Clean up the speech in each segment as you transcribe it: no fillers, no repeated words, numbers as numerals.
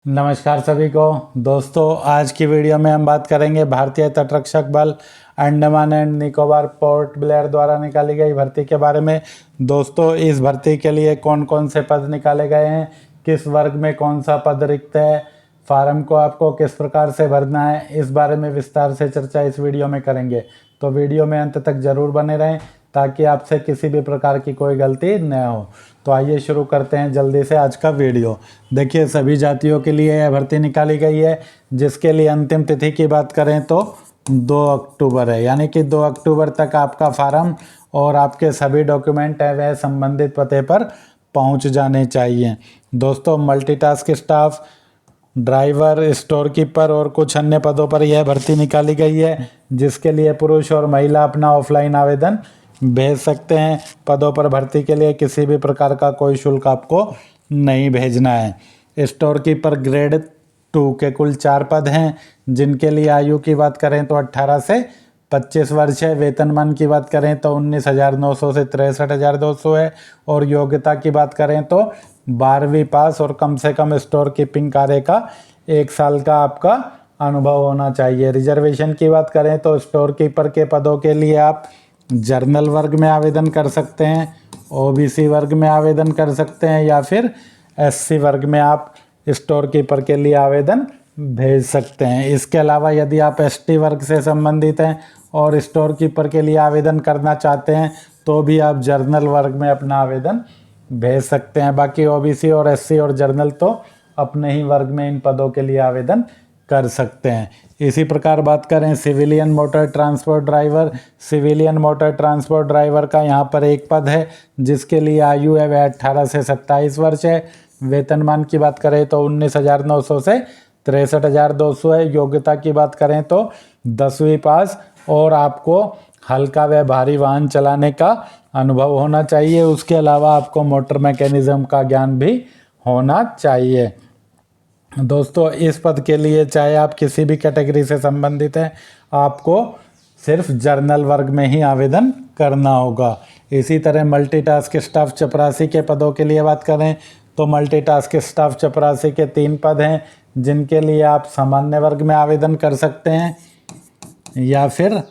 नमस्कार सभी को दोस्तों, आज की वीडियो में हम बात करेंगे भारतीय तटरक्षक बल Andaman and Nicobar port Blair द्वारा निकाली गई भर्ती के बारे में। दोस्तों, इस भर्ती के लिए कौन कौन से पद निकाले गए हैं, किस वर्ग में कौन सा पद रिक्त है, फार्म को आपको किस प्रकार से भरना है, इस बारे में विस्तार से चर्चा इस वीडियो में करेंगे। तो वीडियो में अंत तक जरूर बने रहें ताकि आपसे किसी भी प्रकार की कोई गलती न हो। तो आइए शुरू करते हैं जल्दी से आज का वीडियो। देखिए, सभी जातियों के लिए यह भर्ती निकाली गई है, जिसके लिए अंतिम तिथि की बात करें तो 2 अक्टूबर है। यानी कि 2 अक्टूबर तक आपका फार्म और आपके सभी डॉक्यूमेंट है वह संबंधित पते पर पहुंच जाने चाहिए। दोस्तों, multitask staff, driver, store keeper और कुछ अन्य पदों पर यह भर्ती निकाली गई है, जिसके लिए पुरुष और महिला अपना ऑफलाइन आवेदन भेज सकते हैं। पदों पर भर्ती के लिए किसी भी प्रकार का कोई शुल्क आपको नहीं भेजना है। स्टोर कीपर ग्रेड 2 के कुल 4 पद हैं, जिनके लिए आयु की बात करें तो 18 से 25 वर्ष है। वेतनमान की बात करें तो 19,900 से 63,200 है। और योग्यता की बात करें तो 12वीं पास और कम से कम स्टोर कीपिंग कार्य का 1 साल का आपका अनुभव होना चाहिए। रिजर्वेशन की बात करें तो स्टोर कीपर के पदों के लिए आप जर्नल वर्ग में आवेदन कर सकते हैं, ओबीसी वर्ग में आवेदन कर सकते हैं, या फिर एससी वर्ग में आप स्टोर कीपर के लिए आवेदन भेज सकते हैं। इसके अलावा यदि आप एसटी वर्ग से संबंधित हैं और स्टोर कीपर के लिए आवेदन करना चाहते हैं तो भी आप जर्नल वर्ग में अपना आवेदन भेज सकते हैं। बाकी ओबीसी और एससी और जर्नल तो अपने ही वर्ग में इन पदों के लिए आवेदन कर सकते हैं। इसी प्रकार बात करें civilian motor transport driver, civilian motor transport driver का यहाँ पर 1 पद है, जिसके लिए आयु है वह 18 से 27 वर्ष है। वेतनमान की बात करें तो 19,900 से 63,200 है। योग्यता की बात करें तो 10वीं पास और आपको हल्का व भारी वाहन चलाने का अनुभव होना चाहिए। उसके अलावा आपको मोटर मैकेनिज्म का ज्ञान भी होना चाहिए। दोस्तों, इस पद के लिए चाहे आप किसी भी कैटेगरी से संबंधित हैं, आपको सिर्फ जर्नल वर्ग में ही आवेदन करना होगा। इसी तरह मल्टीटास्क स्टाफ चपरासी के पदों के लिए बात करें तो मल्टीटास्क स्टाफ चपरासी के 3 पद हैं, जिनके लिए आप सामान्य वर्ग में आवेदन कर सकते हैं या फिर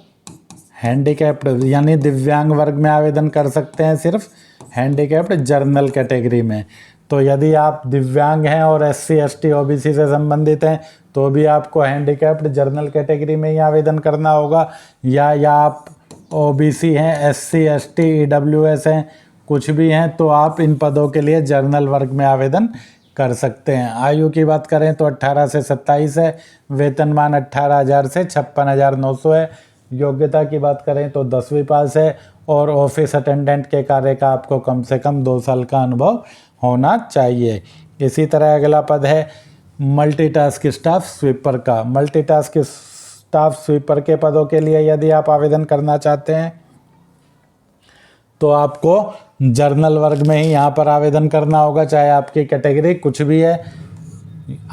हैंडीकैप्ड यानी दिव्यांग वर्ग में आवेदन कर सकते हैं, सिर्फ हैंडीकैप्ड जर्नल कैटेगरी में। तो यदि आप दिव्यांग हैं और एससी एसटी ओबीसी से संबंधित हैं तो भी आपको हैंडीकैप्ड जर्नल कैटेगरी में ही आवेदन करना होगा, या आप ओबीसी हैं, एससी एसटी ईडब्ल्यूएस हैं, कुछ भी हैं, तो आप इन पदों के लिए जर्नल वर्ग में आवेदन कर सकते हैं। आयु की बात करें तो 18 से 27 है। वेतनमान 18,000 से 56,900 है। योग्यता की बात करें तो 10वीं पास है और ऑफिस अटेंडेंट के कार्य का आपको कम से कम 2 साल का अनुभव होना चाहिए। इसी तरह अगला पद है मल्टीटास्क स्टाफ स्वीपर का। मल्टीटास्क स्टाफ स्वीपर के पदों के लिए यदि आप आवेदन करना चाहते हैं तो आपको जर्नल वर्ग में ही यहाँ पर आवेदन करना होगा, चाहे आपकी कैटेगरी कुछ भी है।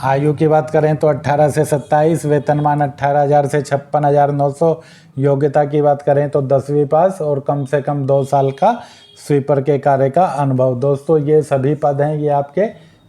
आयु की बात करें तो 18 से 27, वेतनमान 18,000 से 56,900। योग्यता की बात करें तो 10वीं पास और कम से कम 2 साल का स्वीपर के कार्य का अनुभव। दोस्तों, ये सभी पद हैं, ये आपके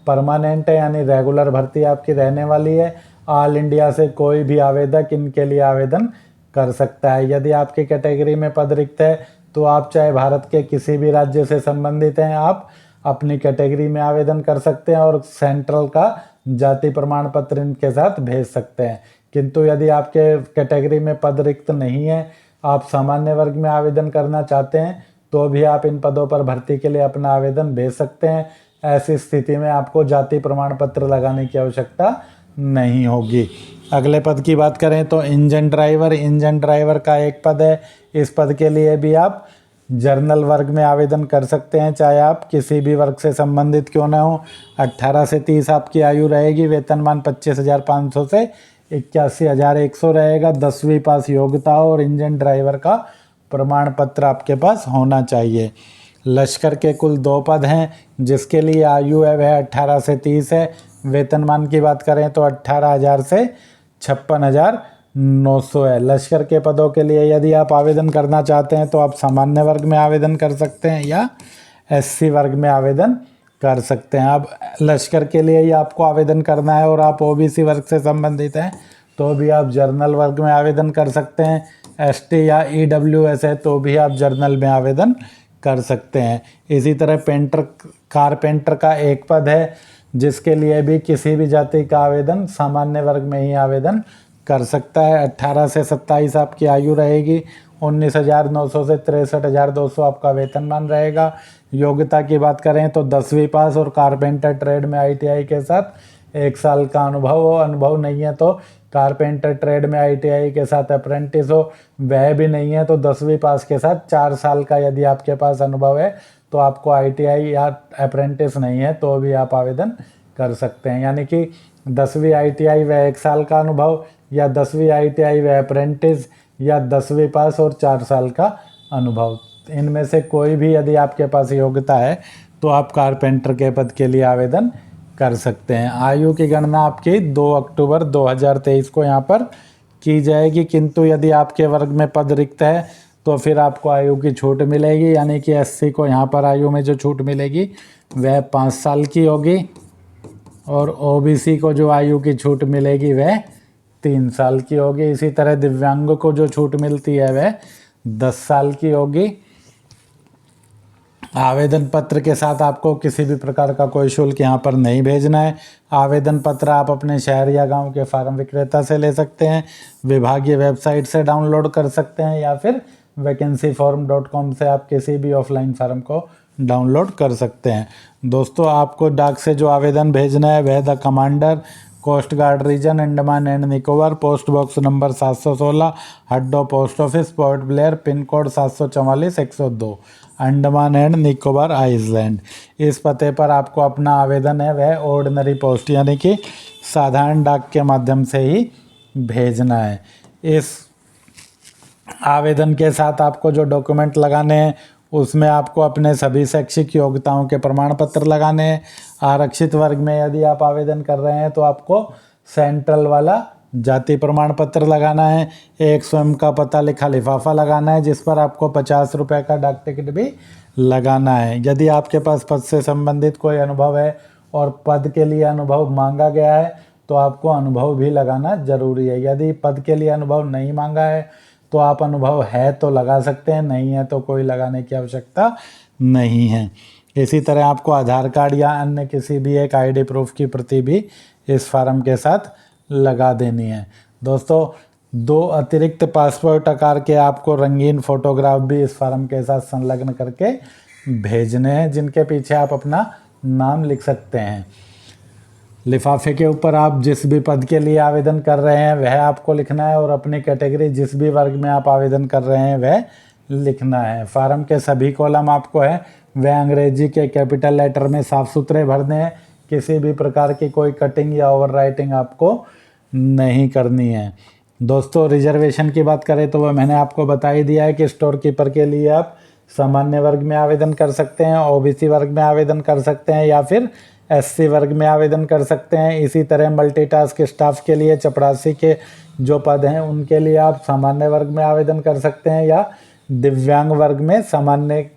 परमानेंट है, यानी रेगुलर भर्ती आपकी रहने वाली है। ऑल इंडिया से कोई भी आवेदक इनके लिए आवेदन कर सकता है। यदि आपकी कैटेगरी में पद रिक्त है तो आप चाहे भारत के किसी भी राज्य से संबंधित हैं, आप अपनी कैटेगरी में आवेदन कर सकते हैं और सेंट्रल का जाति प्रमाण पत्र इनके साथ भेज सकते हैं। किंतु यदि आपके कैटेगरी में पद रिक्त नहीं है, आप सामान्य वर्ग में आवेदन करना चाहते हैं, तो भी आप इन पदों पर भर्ती के लिए अपना आवेदन भेज सकते हैं। ऐसी स्थिति में आपको जाति प्रमाण पत्र लगाने की आवश्यकता नहीं होगी। अगले पद की बात करें तो इंजन ड्राइवर। इंजन ड्राइवर का 1 पद है। इस पद के लिए भी आप जर्नल वर्ग में आवेदन कर सकते हैं, चाहे आप किसी भी वर्ग से संबंधित क्यों ना हो। 18 से 30 आपकी आयु रहेगी। वेतनमान 25,500 से 81,100 रहेगा। 10वीं पास योग्यता और इंजन ड्राइवर का प्रमाण पत्र आपके पास होना चाहिए। लश्कर के कुल 2 पद हैं, जिसके लिए आयु है वह 18 से 30 है। वेतनमान की बात करें तो 18,000 से 56,900 है। लश्कर के पदों के लिए यदि आप आवेदन करना चाहते हैं तो आप सामान्य वर्ग में आवेदन कर सकते हैं या एससी वर्ग में आवेदन कर सकते हैं। अब लश्कर के लिए ही आपको आवेदन करना है और आप ओबीसी वर्ग से संबंधित हैं तो भी आप जर्नल वर्ग में आवेदन कर सकते हैं। एसटी या ईडब्ल्यूएस है तो भी आप जर्नल में आवेदन कर सकते हैं। इसी तरह कारपेंटर का एक पद है जिसके लिए भी किसी भी जाति का आवेदन सामान्य वर्ग में ही आवेदन कर सकता है। 18 से 27 आपकी आयु रहेगी। 19,900 से 63,200 आपका वेतनमान रहेगा। योग्यता की बात करें तो 10वीं पास और कारपेंटर ट्रेड में आईटीआई के साथ 1 साल का अनुभव हो। अनुभव नहीं है तो कारपेंटर ट्रेड में आईटीआई के साथ अप्रेंटिस हो, वह भी नहीं है तो 10वीं पास के साथ 4 साल का यदि आपके पास अनुभव है तो आपको आईटीआई या अप्रेंटिस नहीं है तो भी आप आवेदन कर सकते हैं। यानी कि 10वीं आईटीआई व 1 साल का अनुभव, या 10वीं आईटीआई व अप्रेंटिस, या 10वीं पास और 4 साल का अनुभव, इनमें से कोई भी यदि आपके पास योग्यता है तो आप कारपेंटर के पद के लिए आवेदन कर सकते हैं। आयु की गणना आपकी 2 अक्टूबर 2023 को यहाँ पर की जाएगी, किंतु यदि आपके वर्ग में पद रिक्त है तो फिर आपको आयु की छूट मिलेगी। यानी कि एससी को यहाँ पर आयु में जो छूट मिलेगी वह 5 साल की होगी और ओबीसी को जो आयु की छूट मिलेगी वह 3 साल की होगी। इसी तरह दिव्यांग को जो छूट मिलती है वह 10 साल की होगी। आवेदन पत्र के साथ आपको किसी भी प्रकार का कोई शुल्क यहाँ पर नहीं भेजना है। आवेदन पत्र आप अपने शहर या गांव के फार्म विक्रेता से ले सकते हैं, विभागीय वेबसाइट से डाउनलोड कर सकते हैं, या फिर vacancyform.com से आप किसी भी ऑफलाइन फार्म को डाउनलोड कर सकते हैं। दोस्तों, आपको डाक से जो आवेदन भेजना है वह the commander, coast guard region, Andaman and Nicobar, post box number 716, Haddo post office, Port Blair, pin code 744-102, Andaman and Nicobar island. इस पते पर आपको अपना आवेदन है वह ऑर्डिनरी पोस्ट यानी कि साधारण डाक के माध्यम से ही भेजना है। इस आवेदन के साथ आपको जो डॉक्यूमेंट लगाने हैं उसमें आपको अपने सभी शैक्षिक योग्यताओं के प्रमाण पत्र लगाने हैं। आरक्षित वर्ग में यदि आप आवेदन कर रहे हैं तो आपको सेंट्रल वाला जाति प्रमाण पत्र लगाना है। एक स्वयं का पता लिखा लिफाफा लगाना है जिस पर आपको 50 रुपये का डाक टिकट भी लगाना है। यदि आपके पास पद से संबंधित कोई अनुभव है और पद के लिए अनुभव मांगा गया है तो आपको अनुभव भी लगाना जरूरी है। यदि पद के लिए अनुभव नहीं मांगा है तो आप अनुभव है तो लगा सकते हैं, नहीं है तो कोई लगाने की आवश्यकता नहीं है। इसी तरह आपको आधार कार्ड या अन्य किसी भी एक आईडी प्रूफ की प्रति भी इस फार्म के साथ लगा देनी है। दोस्तों, 2 अतिरिक्त पासपोर्ट आकार के आपको रंगीन फोटोग्राफ भी इस फार्म के साथ संलग्न करके भेजने हैं जिनके पीछे आप अपना नाम लिख सकते हैं। लिफाफे के ऊपर आप जिस भी पद के लिए आवेदन कर रहे हैं वह आपको लिखना है और अपनी कैटेगरी जिस भी वर्ग में आप आवेदन कर रहे हैं वह लिखना है। फार्म के सभी कॉलम आपको है वह अंग्रेजी के कैपिटल लेटर में साफ सुथरे भरने हैं। किसी भी प्रकार की कोई कटिंग या ओवर राइटिंग आपको नहीं करनी है। दोस्तों, रिजर्वेशन की बात करें तो वह मैंने आपको बता ही दिया है कि स्टोर कीपर के लिए आप सामान्य वर्ग में आवेदन कर सकते हैं, ओबीसी वर्ग में आवेदन कर सकते हैं, या फिर एससी वर्ग में आवेदन कर सकते हैं। इसी तरह मल्टीटास्क स्टाफ के लिए चपरासी के जो पद हैं उनके लिए आप सामान्य वर्ग में आवेदन कर सकते हैं या दिव्यांग वर्ग में सामान्य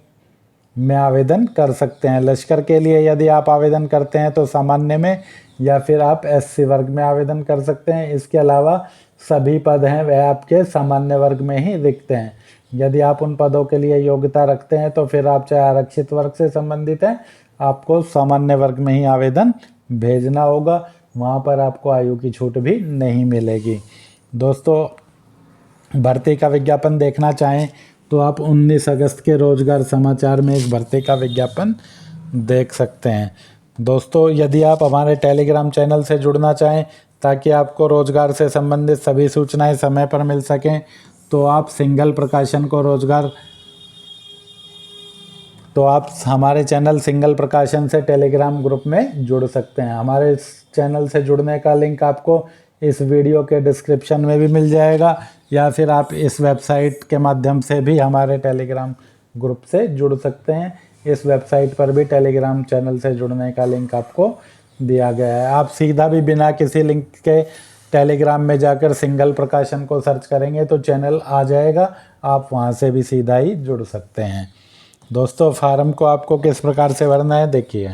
में आवेदन कर सकते हैं। लश्कर के लिए यदि आप आवेदन करते हैं तो सामान्य में या फिर आप एससी वर्ग में आवेदन कर सकते हैं। इसके अलावा सभी पद हैं वह आपके सामान्य वर्ग में ही रिक्त हैं। यदि आप उन पदों के लिए योग्यता रखते हैं तो फिर आप चाहे आरक्षित वर्ग से संबंधित हैं, आपको सामान्य वर्ग में ही आवेदन भेजना होगा। वहाँ पर आपको आयु की छूट भी नहीं मिलेगी। दोस्तों, भर्ती का विज्ञापन देखना चाहें तो आप 19 अगस्त के रोजगार समाचार में इस भर्ती का विज्ञापन देख सकते हैं। दोस्तों, यदि आप हमारे टेलीग्राम चैनल से जुड़ना चाहें ताकि आपको रोजगार से संबंधित सभी सूचनाएं समय पर मिल सकें तो आप हमारे चैनल सिंगल प्रकाशन से टेलीग्राम ग्रुप में जुड़ सकते हैं। हमारे चैनल से जुड़ने का लिंक आपको इस वीडियो के डिस्क्रिप्शन में भी मिल जाएगा, या फिर आप इस वेबसाइट के माध्यम से भी हमारे टेलीग्राम ग्रुप से जुड़ सकते हैं। इस वेबसाइट पर भी टेलीग्राम चैनल से जुड़ने का लिंक आपको दिया गया है। आप सीधा भी बिना किसी लिंक के टेलीग्राम में जाकर सिंगल प्रकाशन को सर्च करेंगे तो चैनल आ जाएगा, आप वहां से भी सीधा ही जुड़ सकते हैं। दोस्तों, फार्म को आपको किस प्रकार से भरना है देखिए।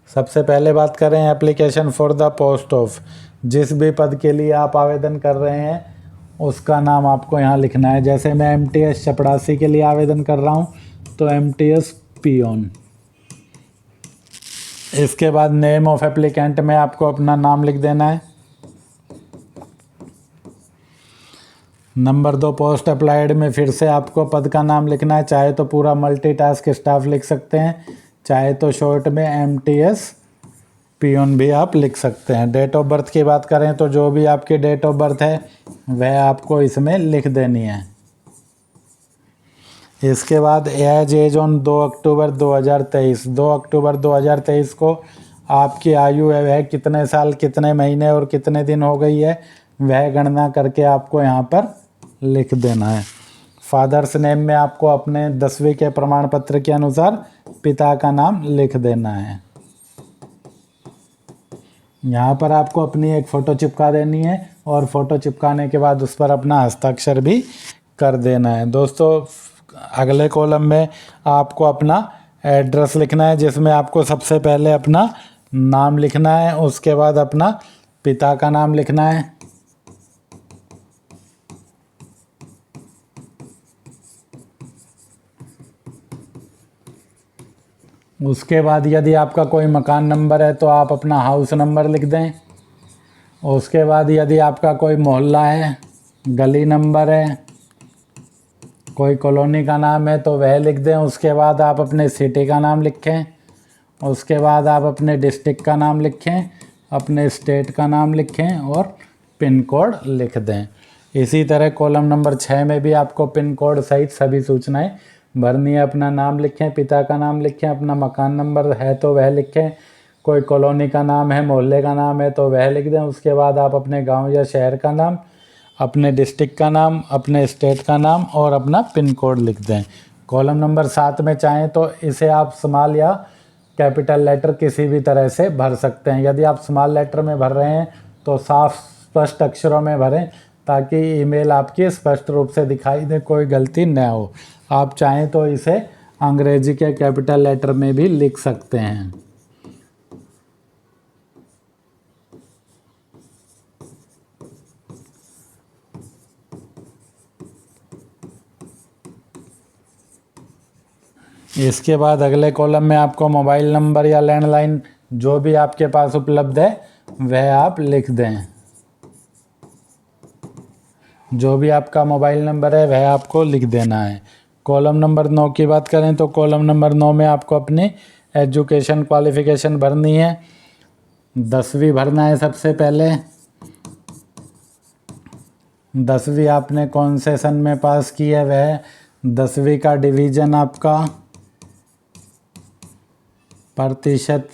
सबसे पहले बात करें application for the post of, जिस भी पद के लिए आप आवेदन कर रहे हैं उसका नाम आपको यहाँ लिखना है। जैसे मैं MTS चपड़ासी के लिए आवेदन कर रहा हूँ तो MTS पियोन। इसके बाद नेम ऑफ एप्लीकेंट में आपको अपना नाम लिख देना है। नंबर 2 पोस्ट अप्लाइड में फिर से आपको पद का नाम लिखना है, चाहे तो पूरा मल्टीटास्क स्टाफ लिख सकते हैं, चाहे तो शॉर्ट में MTS पियोन भी आप लिख सकते हैं। डेट ऑफ बर्थ की बात करें तो जो भी आपकी डेट ऑफ बर्थ है वह आपको इसमें लिख देनी है। इसके बाद एज ऑन 2 अक्टूबर 2023, 2 अक्टूबर 2023 को आपकी आयु है वह कितने साल कितने महीने और कितने दिन हो गई है वह गणना करके आपको यहाँ पर लिख देना है। फादर्स नेम में आपको अपने 10वीं के प्रमाण पत्र के अनुसार पिता का नाम लिख देना है। यहाँ पर आपको अपनी एक फ़ोटो चिपका देनी है और फ़ोटो चिपकाने के बाद उस पर अपना हस्ताक्षर भी कर देना है। दोस्तों अगले कॉलम में आपको अपना एड्रेस लिखना है, जिसमें आपको सबसे पहले अपना नाम लिखना है, उसके बाद अपना पिता का नाम लिखना है, उसके बाद यदि आपका कोई मकान नंबर है तो आप अपना हाउस नंबर लिख दें। उसके बाद यदि आपका कोई मोहल्ला है, गली नंबर है, कोई कॉलोनी का नाम है तो वह लिख दें। उसके बाद आप अपने सिटी का नाम लिखें, उसके बाद आप अपने डिस्ट्रिक्ट का नाम लिखें, अपने स्टेट का नाम लिखें और पिन कोड लिख दें। इसी तरह कॉलम नंबर 6 में भी आपको पिन कोड सहित सभी सूचनाएं भरनी है। अपना नाम लिखें, पिता का नाम लिखें, अपना मकान नंबर है तो वह लिखें, कोई कॉलोनी का नाम है, मोहल्ले का नाम है तो वह लिख दें। उसके बाद आप अपने गांव या शहर का नाम, अपने डिस्ट्रिक्ट का नाम, अपने स्टेट का नाम और अपना पिन कोड लिख दें। कॉलम नंबर 7 में चाहें तो इसे आप स्मॉल या कैपिटल लेटर किसी भी तरह से भर सकते हैं। यदि आप स्मॉल लेटर में भर रहे हैं तो साफ स्पष्ट अक्षरों में भरें ताकि ईमेल आपकी स्पष्ट रूप से दिखाई दे, कोई गलती न हो। आप चाहें तो इसे अंग्रेजी के कैपिटल लेटर में भी लिख सकते हैं। इसके बाद अगले कॉलम में आपको मोबाइल नंबर या लैंडलाइन जो भी आपके पास उपलब्ध है वह आप लिख दें। जो भी आपका मोबाइल नंबर है वह आपको लिख देना है। कॉलम नंबर 9 की बात करें तो कॉलम नंबर 9 में आपको अपनी एजुकेशन क्वालिफ़िकेशन भरनी है। 10वीं भरना है सबसे पहले। 10वीं आपने कौन से सन में पास की है वह 10वीं का डिवीज़न आपका, प्रतिशत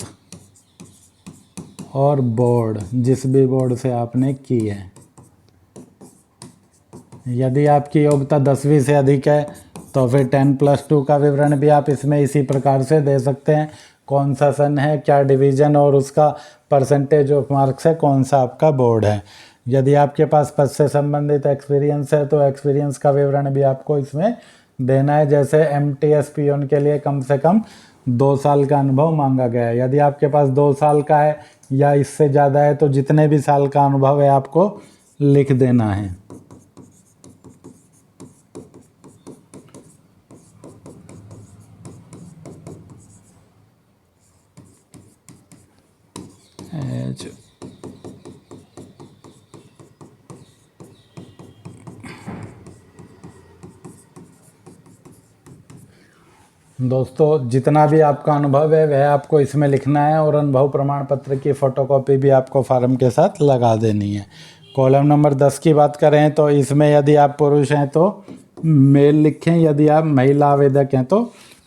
और बोर्ड, जिस भी बोर्ड से आपने की है। यदि आपकी योग्यता 10वीं से अधिक है तो फिर 10+2 का विवरण भी आप इसमें इसी प्रकार से दे सकते हैं। कौन सा सन है, क्या डिवीज़न और उसका परसेंटेज ऑफ मार्क्स है, कौन सा आपका बोर्ड है। यदि आपके पास पद से संबंधित एक्सपीरियंस है तो एक्सपीरियंस का विवरण भी आपको इसमें देना है। जैसे MTS पियोन के लिए कम से कम 2 साल का अनुभव मांगा गया है। यदि आपके पास 2 साल का है या इससे ज़्यादा है तो जितने भी साल का अनुभव है आपको लिख देना है। दोस्तों जितना भी आपका अनुभव है वह आपको इसमें लिखना है और अनुभव प्रमाण पत्र की फ़ोटोकॉपी भी आपको फार्म के साथ लगा देनी है। कॉलम नंबर 10 की बात करें तो इसमें यदि आप पुरुष हैं तो मेल लिखें, यदि आप महिला आवेदक हैं तो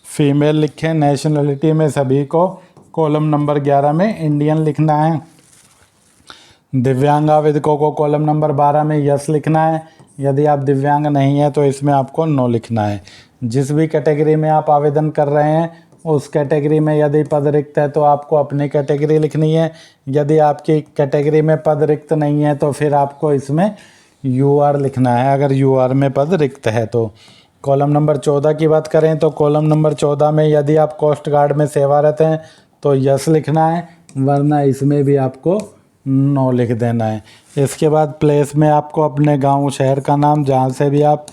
फीमेल लिखें। नेशनलिटी में सभी को कॉलम नंबर 11 में इंडियन लिखना है। दिव्यांग आवेदकों को कॉलम नंबर 12 में यस लिखना है। यदि आप दिव्यांग नहीं हैं तो इसमें आपको नो लिखना है। जिस भी कैटेगरी में आप आवेदन कर रहे हैं उस कैटेगरी में यदि पद रिक्त है तो आपको अपनी कैटेगरी लिखनी है। यदि आपकी कैटेगरी में पद रिक्त नहीं है तो फिर आपको इसमें UR लिखना है, अगर UR में पद रिक्त है तो। कॉलम नंबर 14 की बात करें तो कॉलम नंबर 14 में यदि आप कोस्ट गार्ड में सेवारत हैं तो यस लिखना है, वरना इसमें भी आपको नो लिख देना है। इसके बाद प्लेस में आपको अपने गांव शहर का नाम जहां से भी आप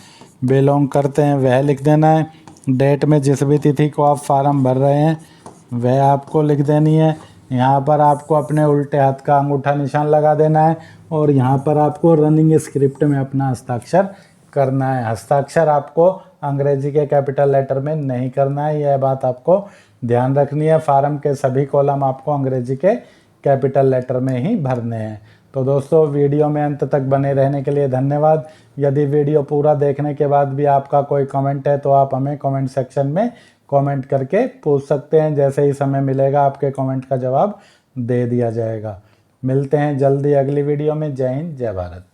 बिलोंग करते हैं वह लिख देना है। डेट में जिस भी तिथि को आप फार्म भर रहे हैं वह आपको लिख देनी है। यहाँ पर आपको अपने उल्टे हाथ का अंगूठा निशान लगा देना है और यहाँ पर आपको रनिंग स्क्रिप्ट में अपना हस्ताक्षर करना है। हस्ताक्षर आपको अंग्रेजी के कैपिटल लेटर में नहीं करना है, यह बात आपको ध्यान रखनी है। फार्म के सभी कॉलम आपको अंग्रेजी के कैपिटल लेटर में ही भरने हैं। तो दोस्तों वीडियो में अंत तक बने रहने के लिए धन्यवाद। यदि वीडियो पूरा देखने के बाद भी आपका कोई कमेंट है तो आप हमें कमेंट सेक्शन में कमेंट करके पूछ सकते हैं। जैसे ही समय मिलेगा आपके कमेंट का जवाब दे दिया जाएगा। मिलते हैं जल्दी अगली वीडियो में। जय हिंद, जय भारत।